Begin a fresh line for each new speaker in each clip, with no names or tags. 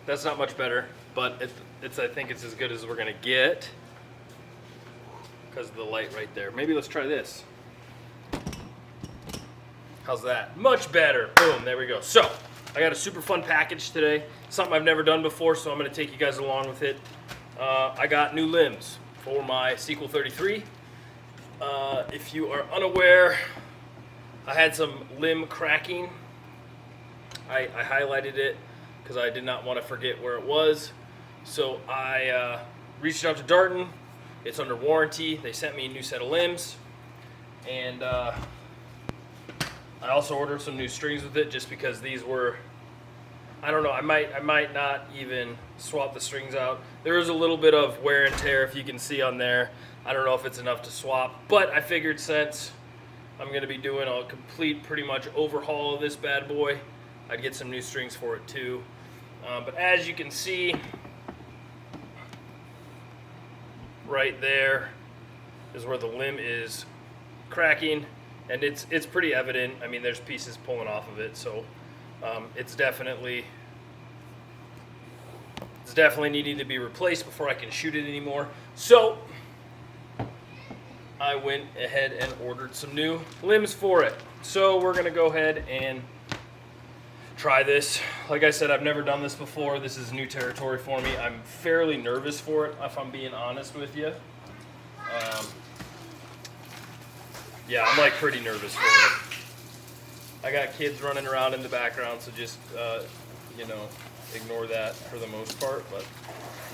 That's not much better, but I think it's as good as we're gonna get because of the light right there. Maybe let's try this. How's that? Much better. Boom, there we go. So, I got a super fun package today. Something I've never done before, so I'm gonna take you guys along with it. I got new limbs for my Sequel 33. If you are unaware, I had some limb cracking. I highlighted it because I did not want to forget where it was. So I reached out to Darton. It's under warranty. They sent me a new set of limbs. And I also ordered some new strings with it just because these were, I don't know, I might not even swap the strings out. There is a little bit of wear and tear, if you can see on there. I don't know if it's enough to swap, but I figured since I'm going to be doing a complete pretty much overhaul of this bad boy, I'd get some new strings for it too. But as you can see, right there is where the limb is cracking, and it's pretty evident. I mean, there's pieces pulling off of it, so it's definitely needing to be replaced before I can shoot it anymore. So I went ahead and ordered some new limbs for it. So we're gonna go ahead and try this. Like I said, I've never done this before. This is new territory for me. I'm fairly nervous for it, if I'm being honest with you. Yeah, I'm like pretty nervous for it. I got kids running around in the background, so just you know, ignore that for the most part. But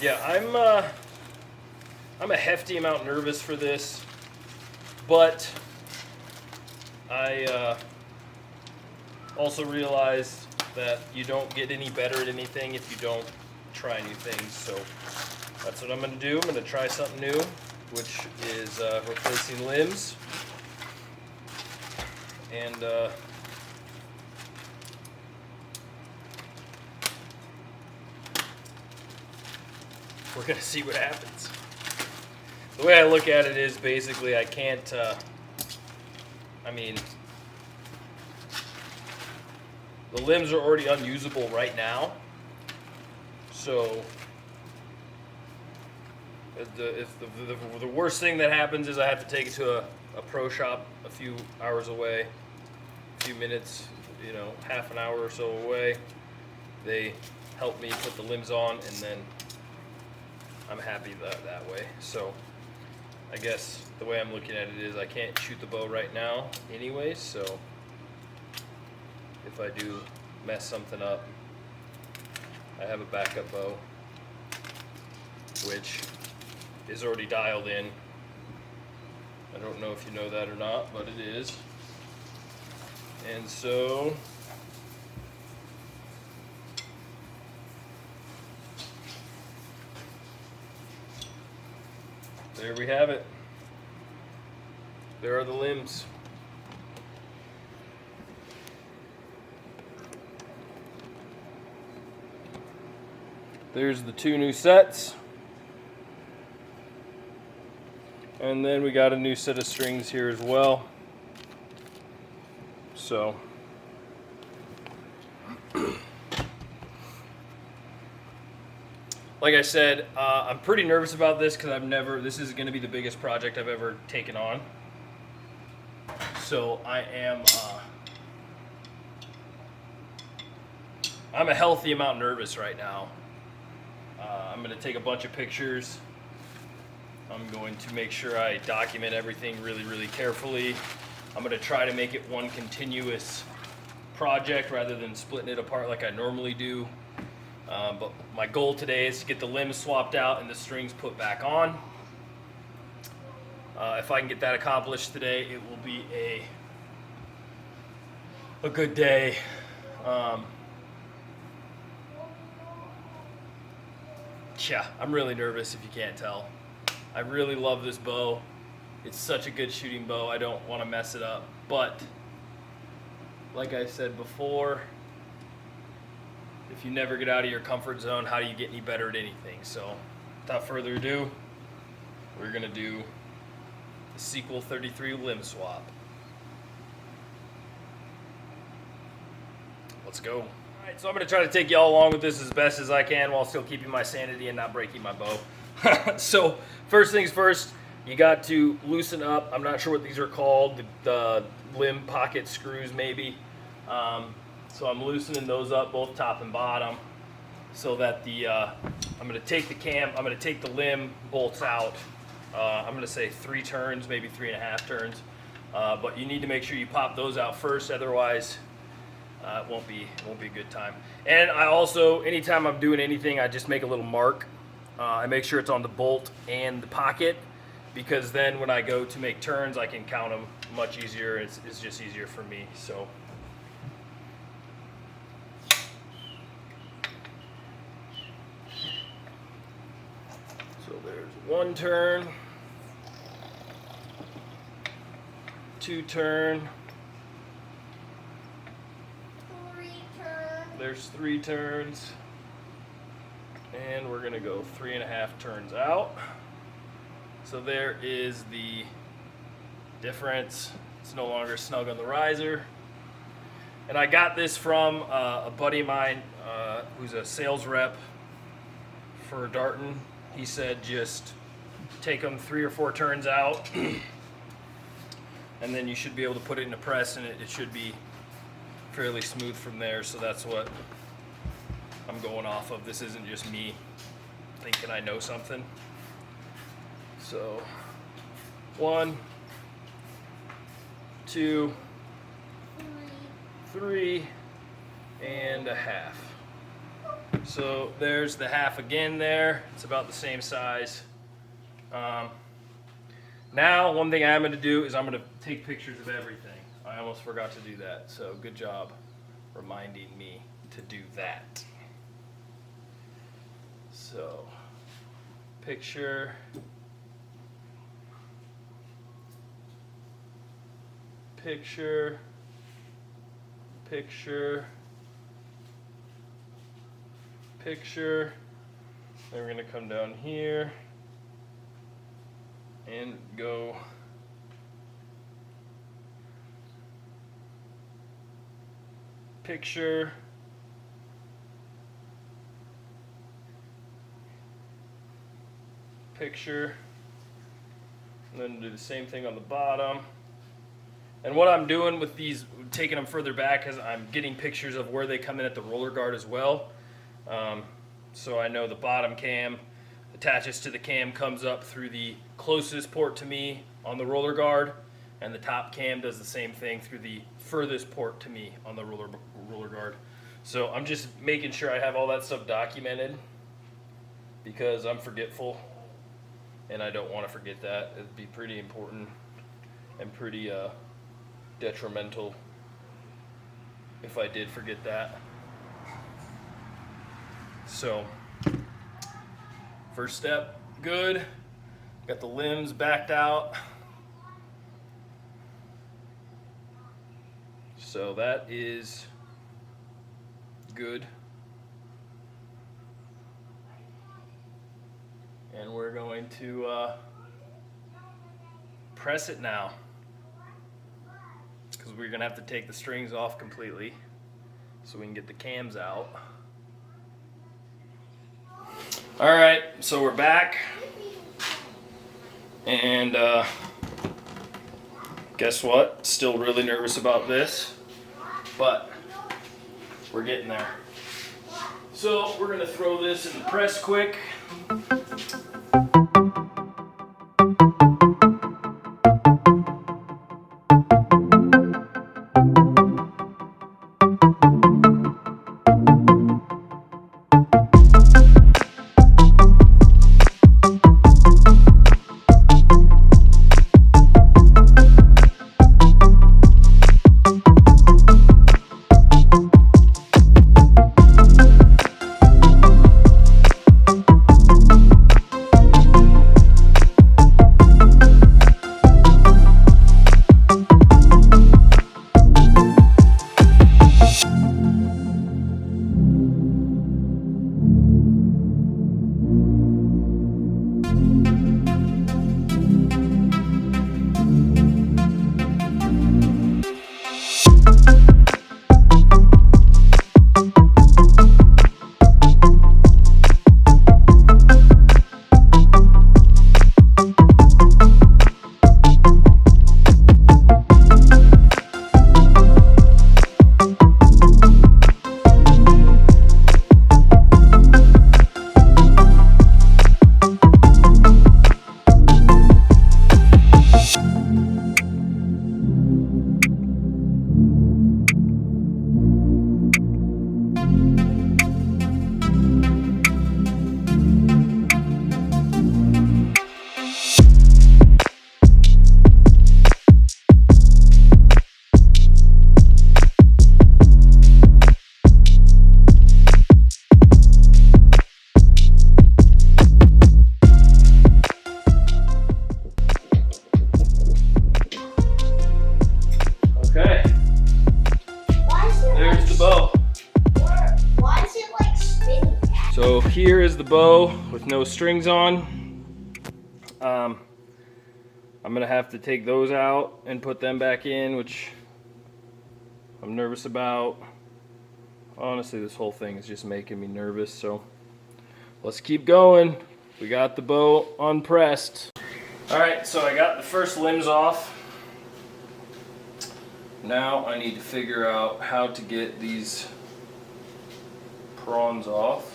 yeah, I'm a hefty amount nervous for this, but I also realized that you don't get any better at anything if you don't try new things. So that's what I'm going to do. I'm going to try something new, which is replacing limbs. And we're going to see what happens. The way I look at it is basically I can't, I mean, the limbs are already unusable right now, so if the worst thing that happens is I have to take it to a pro shop a few hours away, a few minutes, you know, half an hour or so away. They help me put the limbs on, and then I'm happy that way. So I guess the way I'm looking at it is I can't shoot the bow right now anyway, so if I do mess something up, I have a backup bow, which is already dialed in. I don't know if you know that or not, but it is. And so there we have it. There are the limbs. There's the two new sets. And then we got a new set of strings here as well. So like I said, I'm pretty nervous about this because this is going to be the biggest project I've ever taken on. So I'm a healthy amount nervous right now. I'm going to take a bunch of pictures. I'm going to make sure I document everything really, really carefully. I'm going to try to make it one continuous project rather than splitting it apart like I normally do. But my goal today is to get the limbs swapped out and the strings put back on. If I can get that accomplished today, it will be a good day. Yeah, I'm really nervous if you can't tell. I really love this bow. It's such a good shooting bow. I don't want to mess it up. But like I said before, if you never get out of your comfort zone, how do you get any better at anything? So without further ado, we're going to do the Sequel 33 limb swap. Let's go. Alright, so I'm going to try to take y'all along with this as best as I can while still keeping my sanity and not breaking my bow. So, first things first, you got to loosen up. I'm not sure what these are called, the limb pocket screws maybe. So I'm loosening those up, both top and bottom, so that I'm going to take the limb bolts out. I'm going to say 3 turns, maybe 3.5 turns. But you need to make sure you pop those out first, otherwise it won't be a good time. And I also, anytime I'm doing anything, I just make a little mark. I make sure it's on the bolt and the pocket, because then when I go to make turns, I can count them much easier. It's just easier for me. So there's 1 turn, 2 turn,
3 turns.
There's 3 turns, and we're gonna go 3.5 turns out. So there is the difference. It's no longer snug on the riser. And I got this from a buddy of mine who's a sales rep for Darton. He said just take them 3 or 4 turns out, and then you should be able to put it in a press, and it should be fairly smooth from there. So that's what I'm going off of. This isn't just me thinking I know something. So 1, 2, 3 and a half. So there's the half again there. It's about the same size. Now, one thing I'm going to do is I'm going to take pictures of everything. I almost forgot to do that. So good job reminding me to do that. So picture. Picture. Picture. Picture. Then we're going to come down here and go picture. Picture. And then do the same thing on the bottom. And what I'm doing with these, taking them further back, is I'm getting pictures of where they come in at the roller guard as well. So I know the bottom cam attaches to the cam, comes up through the closest port to me on the roller guard, and the top cam does the same thing through the furthest port to me on the roller guard. So I'm just making sure I have all that stuff documented, because I'm forgetful, and I don't want to forget that. It'd be pretty important and pretty detrimental if I did forget that. So first step, good. Got the limbs backed out. So that is good. And we're going to press it now, because we're going to have to take the strings off completely so we can get the cams out. Alright, so we're back, and guess what? Still really nervous about this, but we're getting there. So we're going to throw this in the press quick. So here is the bow with no strings on. I'm gonna have to take those out and put them back in, which I'm nervous about. Honestly, this whole thing is just making me nervous, so let's keep going. We got the bow unpressed. All right, so I got the first limbs off. Now I need to figure out how to get these prongs off,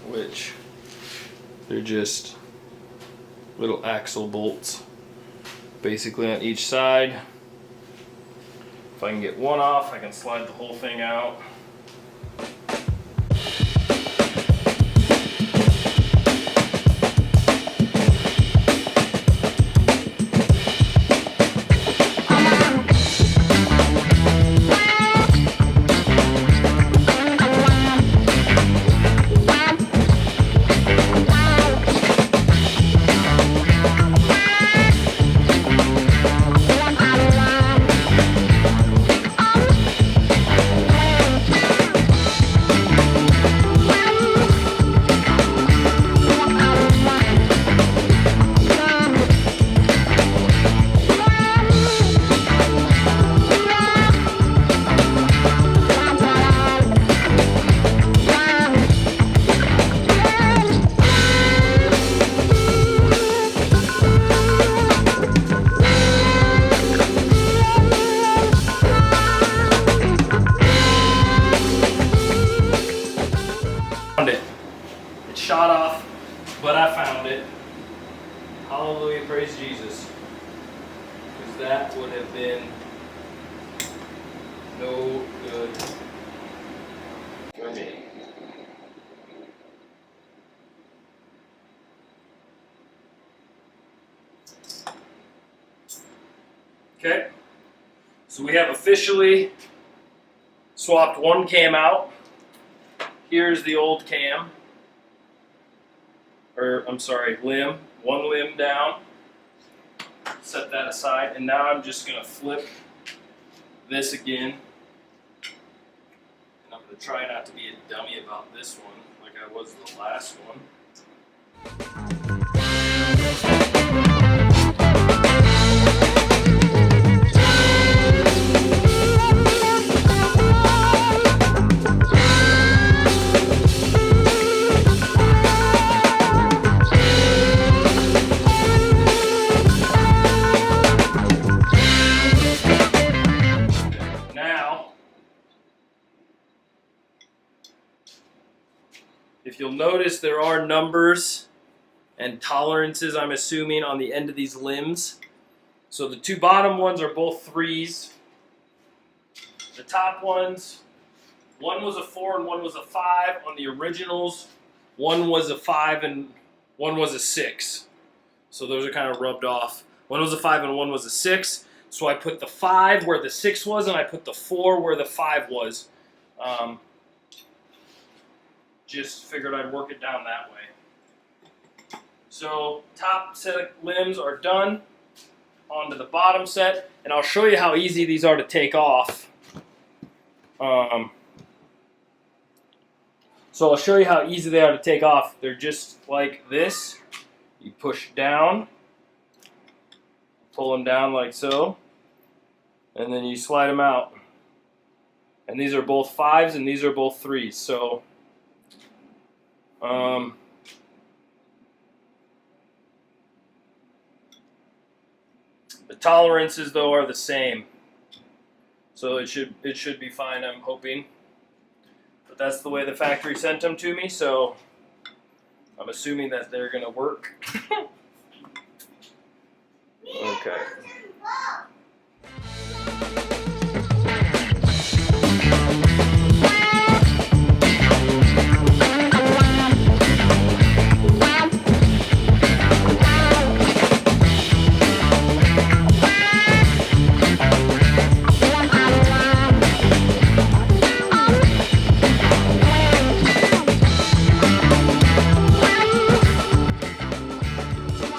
which they're just little axle bolts basically on each side. If I can get one off, I can slide the whole thing out. It shot off, but I found it. Hallelujah, praise Jesus. Because that would have been no good for me. Okay, so we have officially swapped one cam out. Here's the old cam. Or I'm sorry, limb, one limb down, set that aside, and now I'm just going to flip this again, and I'm going to try not to be a dummy about this one like I was the last one. If you'll notice, there are numbers and tolerances, I'm assuming, on the end of these limbs. So the two bottom ones are both 3s. The top ones, one was a 4 and one was a 5. On the originals, one was a 5 and one was a 6. So those are kind of rubbed off. One was a 5 and one was a 6. So I put the 5 where the 6 was, and I put the 4 where the 5 was. Just figured I'd work it down that way. So top set of limbs are done. On to the bottom set, and I'll show you how easy these are to take off. So I'll show you how easy they are to take off. They're just like this. You push down, pull them down like so, and then you slide them out. And these are both 5s and these are both 3s. So the tolerances though are the same, so it should be fine, I'm hoping. But that's the way the factory sent them to me, so I'm assuming that they're gonna work. Okay.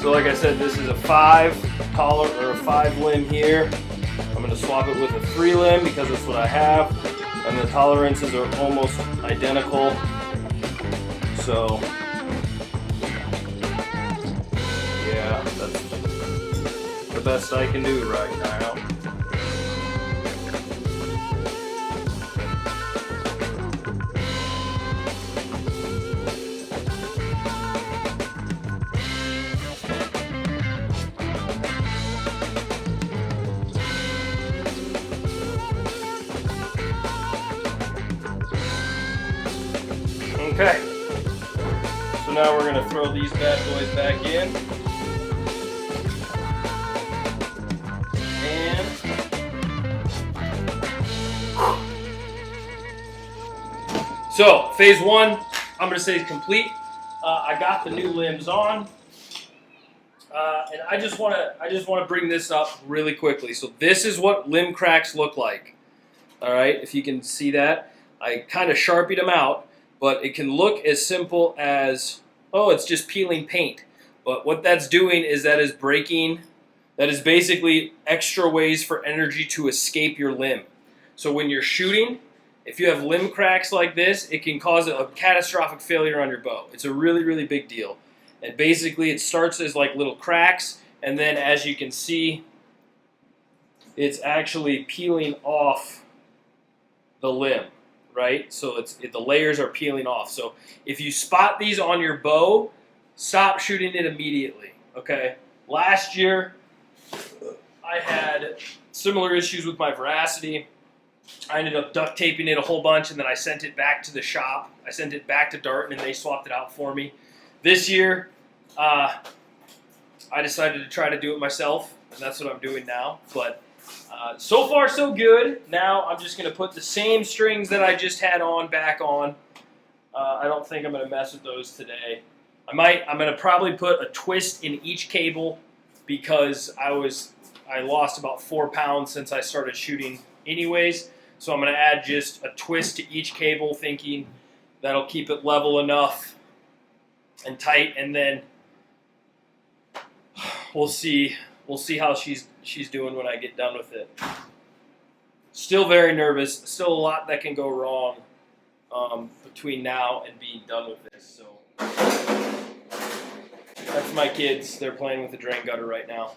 So like I said, this is a 5 collar or a 5 limb here. I'm going to swap it with a 3 limb because that's what I have. and the tolerances are almost identical. So yeah, that's the best I can do right now. Okay, so now we're gonna throw these bad boys back in. And so phase one, I'm gonna say is complete. I got the new limbs on, and I just wanna bring this up really quickly. So this is what limb cracks look like. All right, if you can see that, I kind of sharpied them out. But it can look as simple as, oh, it's just peeling paint. But what that's doing is that is basically extra ways for energy to escape your limb. So when you're shooting, if you have limb cracks like this, it can cause a catastrophic failure on your bow. It's a really, really big deal. And basically it starts as like little cracks, and then as you can see, it's actually peeling off the limb. Right? So the layers are peeling off. So if you spot these on your bow, stop shooting it immediately. Okay? Last year, I had similar issues with my veracity. I ended up duct taping it a whole bunch, and then I sent it back to the shop. I sent it back to Darton, and they swapped it out for me. This year, I decided to try to do it myself, and that's what I'm doing now. But so far, so good. Now I'm just going to put the same strings that I just had on back on. I don't think I'm going to mess with those today. I'm going to probably put a twist in each cable because I lost about 4 pounds since I started shooting anyways. So I'm going to add just a twist to each cable, thinking that'll keep it level enough and tight, and then we'll see how she's doing when I get done with it. Still very nervous. Still a lot that can go wrong between now and being done with this. So that's my kids. They're playing with the drain gutter right now.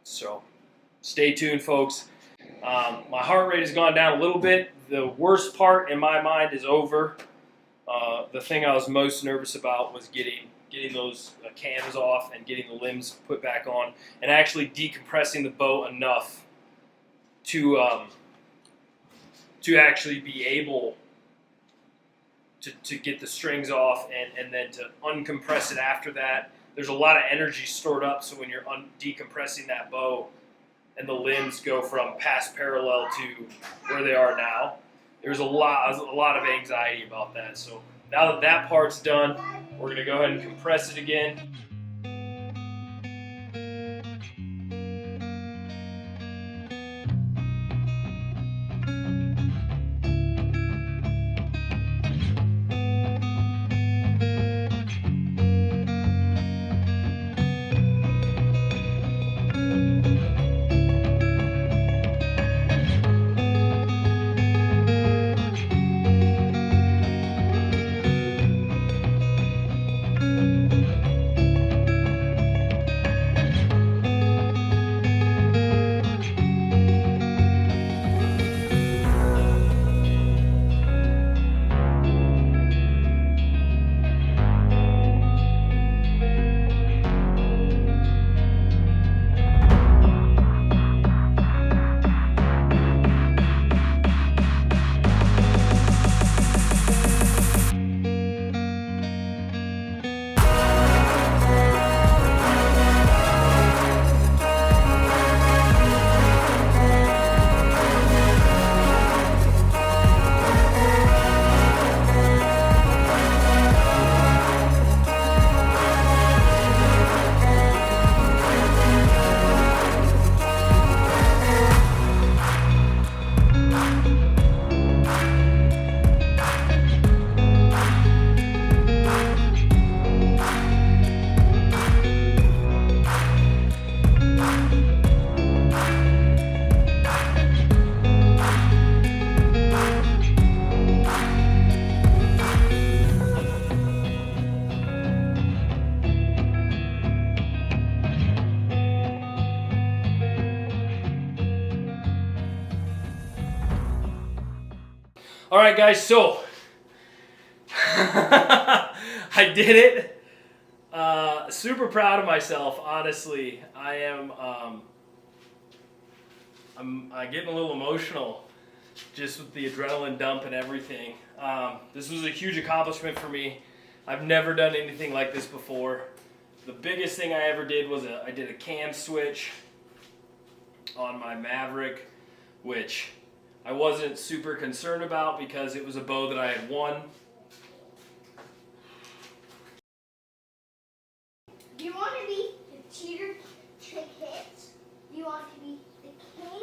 So stay tuned, folks. My heart rate has gone down a little bit. The worst part in my mind is over. The thing I was most nervous about was getting those cams off and getting the limbs put back on, and actually decompressing the bow enough to actually be able to get the strings off and then to uncompress it after that. There's a lot of energy stored up, so when you're decompressing that bow and the limbs go from past parallel to where they are now, there's a lot of anxiety about that. So now that that part's done, we're going to go ahead and compress it again. All right, guys, so I did it. Super proud of myself, honestly. I am. I'm getting a little emotional just with the adrenaline dump and everything. This was a huge accomplishment for me. I've never done anything like this before. The biggest thing I ever did was I did a cam switch on my Maverick, which I wasn't super concerned about because it was a bow that I had won.
Do you want to be the cheater trick hits? Do you want to be the king?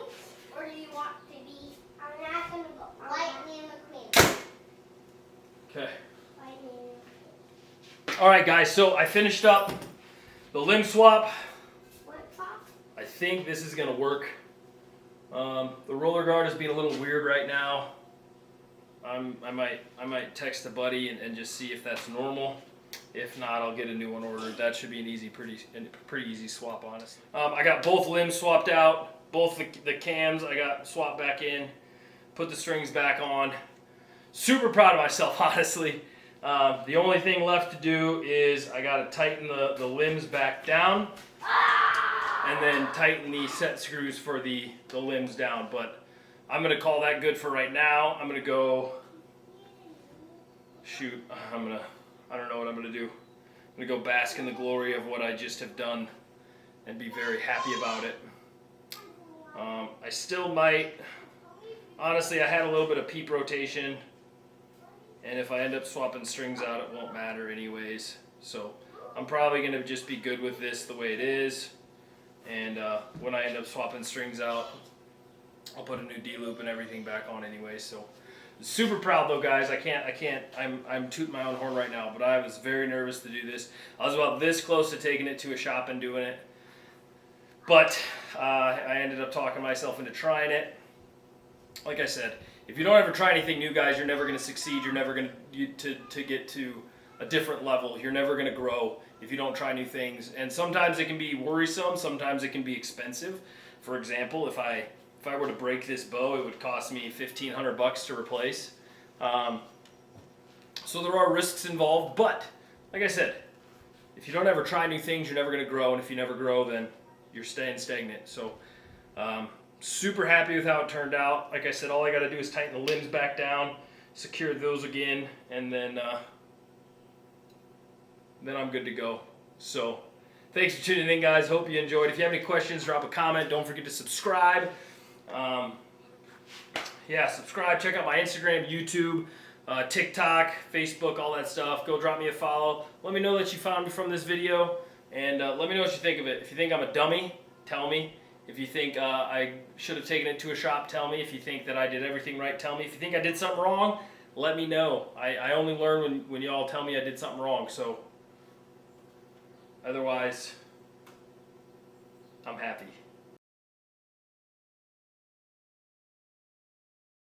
Or do you want to be, I'm not going to go, Lightning McQueen.
Okay.
Lightning McQueen.
All right, guys, so I finished up the limb swap.
What pop?
I think this is going to work. The roller guard is being a little weird right now. I might text a buddy and just see if that's normal. If not, I'll get a new one ordered. That should be an pretty easy swap, honestly. I got both limbs swapped out, both the cams I got swapped back in, put the strings back on. Super proud of myself, honestly. The only thing left to do is I got to tighten the limbs back down and then tighten the set screws for the limbs down. But I'm going to call that good for right now. I'm going to go shoot. I don't know what I'm going to do. I'm going to go bask in the glory of what I just have done and be very happy about it. I still might, honestly, I had a little bit of peep rotation, and if I end up swapping strings out, it won't matter anyways. So I'm probably going to just be good with this the way it is, and when I end up swapping strings out, I'll put a new D-loop and everything back on anyway. So super proud though, guys. I'm tooting my own horn right now, but I was very nervous to do this. I was about this close to taking it to a shop and doing it, but I ended up talking myself into trying it. Like I said, if you don't ever try anything new, guys, you're never going to succeed. You're never going to get to a different level. You're never going to grow if you don't try new things. And sometimes it can be worrisome. Sometimes it can be expensive. For example, if I were to break this bow, it would cost me $1,500 to replace. So there are risks involved. But like I said, if you don't ever try new things, you're never going to grow. And if you never grow, then you're staying stagnant. So super happy with how it turned out. Like I said, all I got to do is tighten the limbs back down, secure those again, and then I'm good to go. So thanks for tuning in, guys. Hope you enjoyed. If you have any questions, drop a comment. Don't forget to subscribe. Subscribe. Check out my Instagram, YouTube, TikTok, Facebook, all that stuff. Go drop me a follow. Let me know that you found me from this video, and let me know what you think of it. If you think I'm a dummy, tell me. If you think I should have taken it to a shop, tell me. If you think that I did everything right, tell me. If you think I did something wrong, let me know. I only learn when y'all tell me I did something wrong. So otherwise, I'm happy.